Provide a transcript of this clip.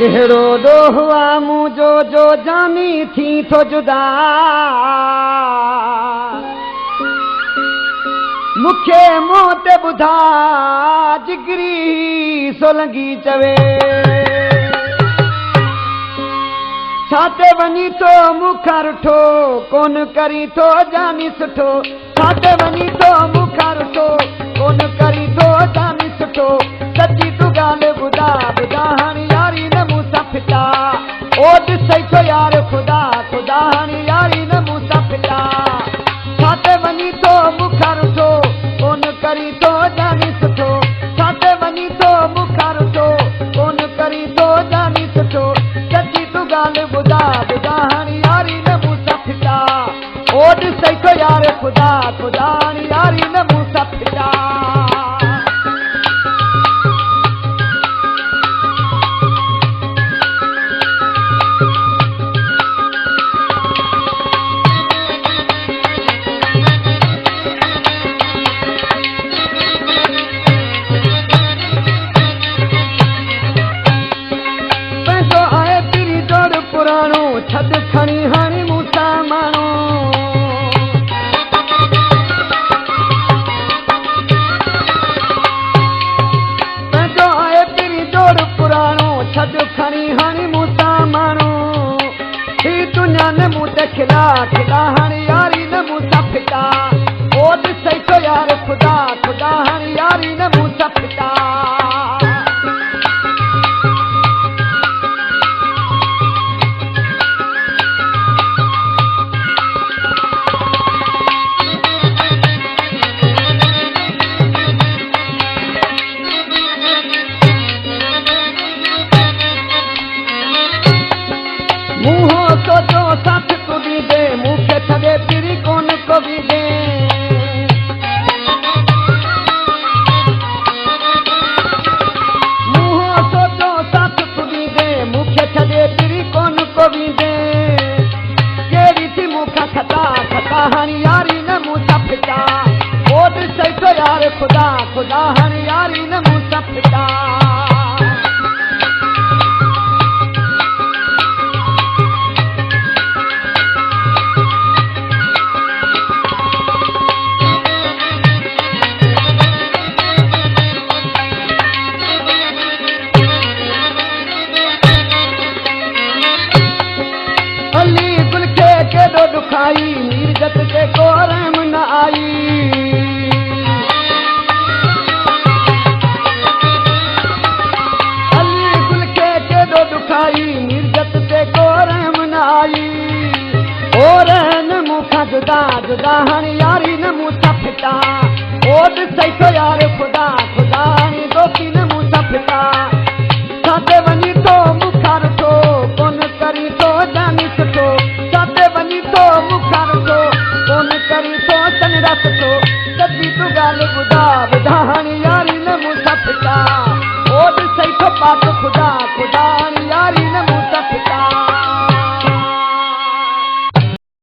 कहिड़ो ॾोहु आहे मुंहिंजो जो जानी थी थो जुदा मूंखे मुंहं ते ॿुधा जिगरी सोलंगी चवे छा ते वञी थो मूंखां रुठो कोन करी थो जानी सुठो छा ते वञी थो मूंखां रुठो कोन करी थो जानी सुठो सची तूं ॻाल्हि ॿुधा ॿुधा हाणे यारी न मूं सां फिटा ओ ॾिसई थो यार ख़ुदा ख़ुदा हाणे यारी न मूं सां फिटा छा ते वञी थो मूंखां रुठो कोन करी थो जानी सुठो छा ते वञी थो मूंखां रुठो कोन करी थो जानी सुठो सची तूं ॻाल्हि ॿुधा ॿुधा हाणे यारी न मूं सां फिटा ओ ॾिसई थो यार ख़ुदा ख़ुदा हाणे यारी न मूं सां फिटा छद खणी हाणे मूं सां माण्हू पंहिंजो आहे पिरी जोड़ पुराणो छद खणी हाणे मूं सां माण्हू ही दुनिया न मूं ते खिला खिला हाणे यारी न मूं सां फिटा ओ ॾिसई थो यार ख़ुदा ख़ुदा हाणे यारी न मूं सां फिटा मुंहों सोचो साथ को भी दे मूंखे छॾे फिरी कोन को भी दे मुंहों सोचो साथ को भी दे मूंखे छॾे फिरी कोन को भी दे कहिड़ी थी मूंखां खता खता हाणे यारी न मूं सां फिटा ओ ॾिसई थो यार ख़ुदा ख़ुदा हाणे यारी न मूं सां फिटा केॾो ॾुखाई मीरजत ते को रहम न आई अली गुल खे केॾो ॾुखाई मीरजत ते को रहम न आई ओ रहन मूंखां जुदा जुदा हाणे यारी न मूं सां फिटा ओ ॾिसई थो यार ख़ुदा ख़ुदा हाणे दोस्ती न मूं सां फिटा छा ते